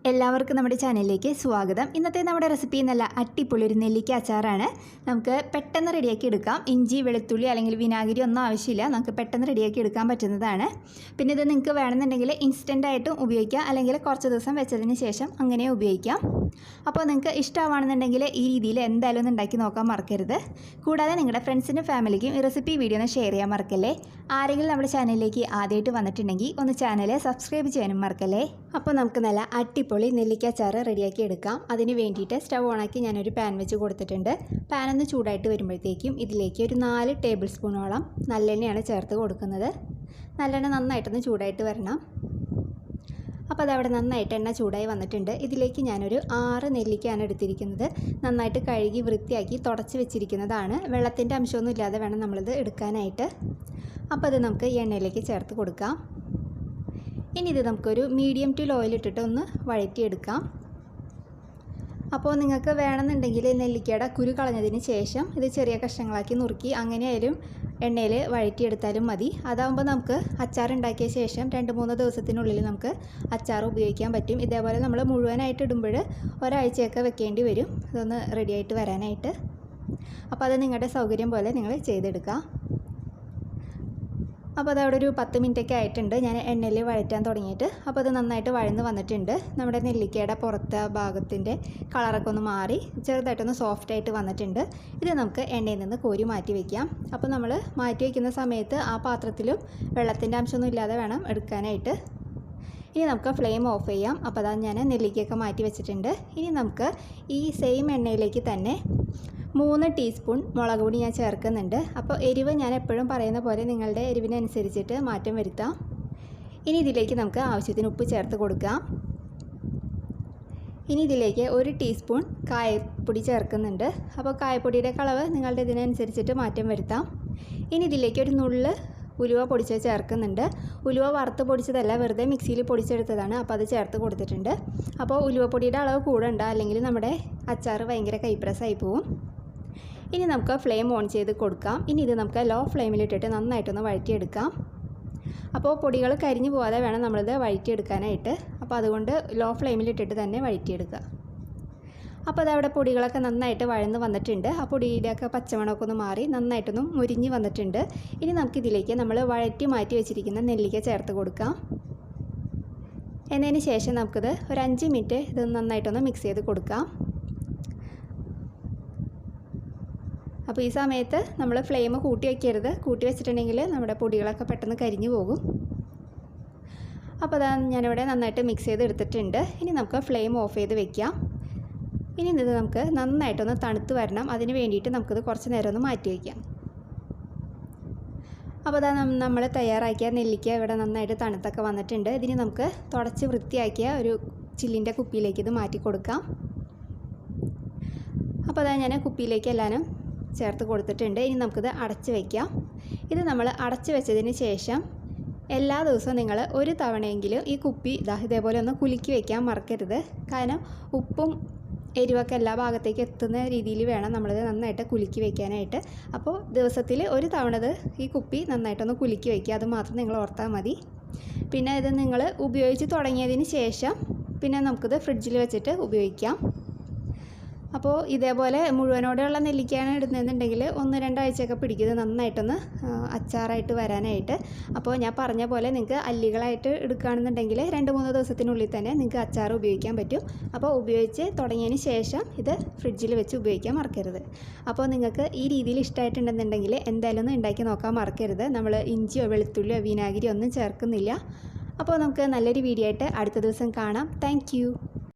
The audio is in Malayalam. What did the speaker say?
എല്ലാവർക്കും നമ്മുടെ ചാനലിലേക്ക് സ്വാഗതം. ഇന്നത്തെ നമ്മുടെ റെസിപ്പി നല്ല അടിപൊളി ഒരു നെല്ലിക്ക അച്ചാറാണ്. നമുക്ക് പെട്ടെന്ന് റെഡിയാക്കി എടുക്കാം. ഇഞ്ചി, വെളുത്തുള്ളി അല്ലെങ്കിൽ വിനാഗിരി ഒന്നും ആവശ്യമില്ല. നമുക്ക് പെട്ടെന്ന് റെഡിയാക്കി എടുക്കാൻ പറ്റുന്നതാണ്. പിന്നെ ഇത് നിങ്ങൾക്ക് വേണമെന്നുണ്ടെങ്കിൽ ഇൻസ്റ്റൻ്റായിട്ടും ഉപയോഗിക്കാം, അല്ലെങ്കിൽ കുറച്ച് ദിവസം വെച്ചതിന് ശേഷം അങ്ങനെ ഉപയോഗിക്കാം. അപ്പോൾ നിങ്ങൾക്ക് ഇഷ്ടമാണെന്നുണ്ടെങ്കിൽ ഈ രീതിയിൽ എന്തായാലും ഒന്ന് ഉണ്ടാക്കി നോക്കാൻ മറക്കരുത്. കൂടാതെ നിങ്ങളുടെ ഫ്രണ്ട്സിനും ഫാമിലിക്കും ഈ റെസിപ്പി വീഡിയോ ഒന്ന് ഷെയർ ചെയ്യാൻ മറക്കല്ലേ. ആരെങ്കിലും നമ്മുടെ ചാനലിലേക്ക് ആദ്യമായിട്ട് വന്നിട്ടുണ്ടെങ്കിൽ ഒന്ന് ചാനൽ സബ്സ്ക്രൈബ് ചെയ്യാനും മറക്കല്ലേ. അപ്പോൾ നമുക്ക് നല്ല അടിപൊളി നെല്ലിക്ക അച്ചാറ് റെഡിയാക്കി എടുക്കാം. അതിന് വേണ്ടിയിട്ട് സ്റ്റവ് ഓണാക്കി ഞാനൊരു പാൻ വെച്ച് കൊടുത്തിട്ടുണ്ട്. പാൻ ഒന്ന് ചൂടായിട്ട് വരുമ്പോഴത്തേക്കും ഇതിലേക്ക് ഒരു 4 ടേബിൾ സ്പൂണോളം നല്ലെണ്ണയാണ് ചേർത്ത് കൊടുക്കുന്നത്. നല്ലെണ്ണ നന്നായിട്ടൊന്ന് ചൂടായിട്ട് വരണം. അപ്പോൾ അതവിടെ നന്നായിട്ട് എണ്ണ ചൂടായി വന്നിട്ടുണ്ട്. ഇതിലേക്ക് ഞാനൊരു 6 നെല്ലിക്കയാണ് എടുത്തിരിക്കുന്നത്. നന്നായിട്ട് കഴുകി വൃത്തിയാക്കി തുടച്ച് വെച്ചിരിക്കുന്നതാണ്. വെള്ളത്തിൻ്റെ അംശമൊന്നും ഇല്ലാതെ വേണം നമ്മളിത് എടുക്കാനായിട്ട്. അപ്പോൾ അത് നമുക്ക് ഈ എണ്ണയിലേക്ക് ചേർത്ത് കൊടുക്കാം. ഇനി ഇത് നമുക്കൊരു മീഡിയം ടു ലോയിൽ ഇട്ടിട്ട് ഒന്ന് വഴറ്റിയെടുക്കാം. അപ്പോൾ നിങ്ങൾക്ക് വേണമെന്നുണ്ടെങ്കിൽ നെല്ലിക്കയുടെ കുരു കളഞ്ഞതിന് ശേഷം ഇത് ചെറിയ കഷ്ണങ്ങളാക്കി നുറുക്കി അങ്ങനെയായാലും എണ്ണയിൽ വഴറ്റിയെടുത്താലും മതി. അതാകുമ്പോൾ നമുക്ക് അച്ചാർ ഉണ്ടാക്കിയ ശേഷം 2-3 ദിവസത്തിനുള്ളിൽ നമുക്ക് അച്ചാർ ഉപയോഗിക്കാൻ പറ്റും. ഇതേപോലെ നമ്മൾ മുഴുവനായിട്ട് ഇടുമ്പോൾ ഒരാഴ്ചയൊക്കെ വെക്കേണ്ടി വരും ഇതൊന്ന് റെഡിയായിട്ട് വരാനായിട്ട്. അപ്പോൾ അത് നിങ്ങളുടെ സൗകര്യം പോലെ നിങ്ങൾ ചെയ്തെടുക്കുക. അപ്പോൾ അതവിടെ ഒരു 10 മിനിറ്റൊക്കെ ആയിട്ടുണ്ട് ഞാൻ എണ്ണയിൽ വഴറ്റാൻ തുടങ്ങിയിട്ട്. അപ്പോൾ അത് നന്നായിട്ട് വഴന്ന് വന്നിട്ടുണ്ട്. നമ്മുടെ നെല്ലിക്കയുടെ പുറത്തെ ഭാഗത്തിൻ്റെ കളറൊക്കെ ഒന്ന് മാറി ചെറുതായിട്ടൊന്ന് സോഫ്റ്റായിട്ട് വന്നിട്ടുണ്ട്. ഇത് നമുക്ക് എണ്ണയിൽ നിന്ന് കോരി മാറ്റി വയ്ക്കാം. അപ്പോൾ നമ്മൾ മാറ്റി വയ്ക്കുന്ന സമയത്ത് ആ പാത്രത്തിലും വെള്ളത്തിൻ്റെ അംശമൊന്നും ഇല്ലാതെ വേണം എടുക്കാനായിട്ട്. ഇനി നമുക്ക് ഫ്ലെയിം ഓഫ് ചെയ്യാം. അപ്പോൾ അതാ ഞാൻ നെല്ലിക്കയൊക്കെ മാറ്റി വെച്ചിട്ടുണ്ട്. ഇനി നമുക്ക് ഈ സെയിം എണ്ണയിലേക്ക് തന്നെ 3 ടീസ്പൂൺ മുളക് പൊടി ഞാൻ ചേർക്കുന്നുണ്ട്. അപ്പോൾ എരിവ് ഞാൻ എപ്പോഴും പറയുന്ന പോലെ നിങ്ങളുടെ എരിവിനനുസരിച്ചിട്ട് മാറ്റം വരുത്താം. ഇനി ഇതിലേക്ക് നമുക്ക് ആവശ്യത്തിന് ഉപ്പ് ചേർത്ത് കൊടുക്കാം. ഇനി ഇതിലേക്ക് 1 ടീസ്പൂൺ കായപ്പൊടി ചേർക്കുന്നുണ്ട്. അപ്പോൾ കായപ്പൊടിയുടെ അളവ് നിങ്ങളുടെ ഇതിനനുസരിച്ചിട്ട് മാറ്റം വരുത്താം. ഇനി ഇതിലേക്ക് ഒരു നുള്ള് ഉലുവ പൊടിച്ച് ചേർക്കുന്നുണ്ട്. ഉലുവ വറുത്ത് പൊടിച്ചതല്ല, വെറുതെ മിക്സിയിൽ പൊടിച്ചെടുത്തതാണ്. അപ്പോൾ അത് ചേർത്ത് കൊടുത്തിട്ടുണ്ട്. അപ്പോൾ ഉലുവപ്പൊടിയുടെ അളവ് കൂടണ്ട, അല്ലെങ്കിൽ നമ്മുടെ അച്ചാർ ഭയങ്കര കൈപ്രസായി പോവും. ഇനി നമുക്ക് ഫ്ലെയിം ഓൺ ചെയ്ത് കൊടുക്കാം. ഇനി ഇത് നമുക്ക് ലോ ഫ്ലെയിമിലിട്ടിട്ട് നന്നായിട്ടൊന്ന് വഴറ്റിയെടുക്കാം. അപ്പോൾ പൊടികൾ കരിഞ്ഞു പോകാതെ വേണം നമ്മളിത് വഴറ്റിയെടുക്കാനായിട്ട്. അപ്പോൾ അതുകൊണ്ട് ലോ ഫ്ലെയിമിലിട്ടിട്ട് തന്നെ വഴറ്റിയെടുക്കുക. അപ്പോൾ അതവിടെ പൊടികളൊക്കെ നന്നായിട്ട് വഴന്ന് വന്നിട്ടുണ്ട്. ആ പൊടിയുടെയൊക്കെ പച്ചമണമൊക്കെ ഒന്ന് മാറി നന്നായിട്ടൊന്ന് മുരിഞ്ഞ് വന്നിട്ടുണ്ട്. ഇനി നമുക്കിതിലേക്ക് നമ്മൾ വഴറ്റി മാറ്റി വെച്ചിരിക്കുന്ന നെല്ലിക്ക ചേർത്ത് കൊടുക്കാം. എന്നതിന് ശേഷം നമുക്കിത് ഒരു 5 മിനിറ്റ് ഇത് നന്നായിട്ടൊന്ന് മിക്സ് ചെയ്ത് കൊടുക്കാം. അപ്പോൾ ഈ സമയത്ത് നമ്മൾ ഫ്ലെയിം കൂട്ടി വയ്ക്കരുത്. കൂട്ടി വെച്ചിട്ടുണ്ടെങ്കിൽ നമ്മുടെ പൊടികളൊക്കെ പെട്ടെന്ന് കരിഞ്ഞു പോകും. അപ്പോൾ അതാ ഞാനിവിടെ നന്നായിട്ട് മിക്സ് ചെയ്ത് എടുത്തിട്ടുണ്ട്. ഇനി നമുക്ക് ഫ്ലെയിം ഓഫ് ചെയ്ത് വെക്കാം. ഇനി ഇത് നമുക്ക് നന്നായിട്ടൊന്ന് തണുത്ത് വരണം. അതിന് വേണ്ടിയിട്ട് നമുക്കിത് കുറച്ച് നേരം ഒന്ന് മാറ്റി വയ്ക്കാം. അപ്പോൾ അതാ നമ്മൾ തയ്യാറാക്കിയ നെല്ലിക്ക ഇവിടെ നന്നായിട്ട് തണുത്തൊക്കെ വന്നിട്ടുണ്ട്. ഇതിന് നമുക്ക് തുടച്ച് വൃത്തിയാക്കിയ ഒരു ചില്ലിൻ്റെ കുപ്പിയിലേക്ക് ഇത് മാറ്റി കൊടുക്കാം. അപ്പോൾ അതാ ഞാൻ കുപ്പിയിലേക്ക് എല്ലാവരും ചേർത്ത് കൊടുത്തിട്ടുണ്ട്. ഇനി നമുക്കിത് അടച്ച് വയ്ക്കാം. ഇത് നമ്മൾ അടച്ച് വെച്ചതിന് ശേഷം എല്ലാ ദിവസവും നിങ്ങൾ ഒരു തവണയെങ്കിലും ഈ കുപ്പി ഇതേപോലെ ഒന്ന് കുലുക്കി വയ്ക്കാൻ മറക്കരുത്. കാരണം ഉപ്പും എരിവൊക്കെ എല്ലാ ഭാഗത്തേക്ക് എത്തുന്ന രീതിയിൽ വേണം നമ്മളിത് നന്നായിട്ട് കുലുക്കി വയ്ക്കാനായിട്ട്. അപ്പോൾ ദിവസത്തിൽ ഒരു തവണ ഈ കുപ്പി നന്നായിട്ടൊന്ന് കുലുക്കി വയ്ക്കുക. അത് മാത്രം നിങ്ങൾ ഓർത്താൽ മതി. പിന്നെ ഇത് നിങ്ങൾ ഉപയോഗിച്ച് തുടങ്ങിയതിന് ശേഷം പിന്നെ നമുക്കിത് ഫ്രിഡ്ജിൽ വെച്ചിട്ട് ഉപയോഗിക്കാം. അപ്പോൾ ഇതേപോലെ മുഴുവനോടെയുള്ള നെല്ലിക്കയാണ് ഇടുന്നതെന്നുണ്ടെങ്കിൽ 1-2 ആഴ്ചയൊക്കെ പിടിക്കും നന്നായിട്ടൊന്ന് അച്ചാറായിട്ട് വരാനായിട്ട്. അപ്പോൾ ഞാൻ പറഞ്ഞ പോലെ നിങ്ങൾക്ക് അല്ലികളായിട്ട് എടുക്കുകയാണെന്നുണ്ടെങ്കിൽ 2-3 ദിവസത്തിനുള്ളിൽ തന്നെ നിങ്ങൾക്ക് അച്ചാർ ഉപയോഗിക്കാൻ പറ്റും. അപ്പോൾ ഉപയോഗിച്ച് തുടങ്ങിയതിന് ശേഷം ഇത് ഫ്രിഡ്ജിൽ വെച്ച് ഉപയോഗിക്കാൻ മറക്കരുത്. അപ്പോൾ നിങ്ങൾക്ക് ഈ രീതിയിൽ ഇഷ്ടമായിട്ടുണ്ടെന്നുണ്ടെങ്കിൽ എന്തായാലും ഒന്ന് ഉണ്ടാക്കി നോക്കാൻ മറക്കരുത്. നമ്മൾ ഇഞ്ചിയോ വെളുത്തുള്ളിയോ വിനാഗിരിയോ ഒന്നും ചേർക്കുന്നില്ല. അപ്പോൾ നമുക്ക് നല്ലൊരു വീഡിയോ ആയിട്ട് അടുത്ത ദിവസം കാണാം. താങ്ക്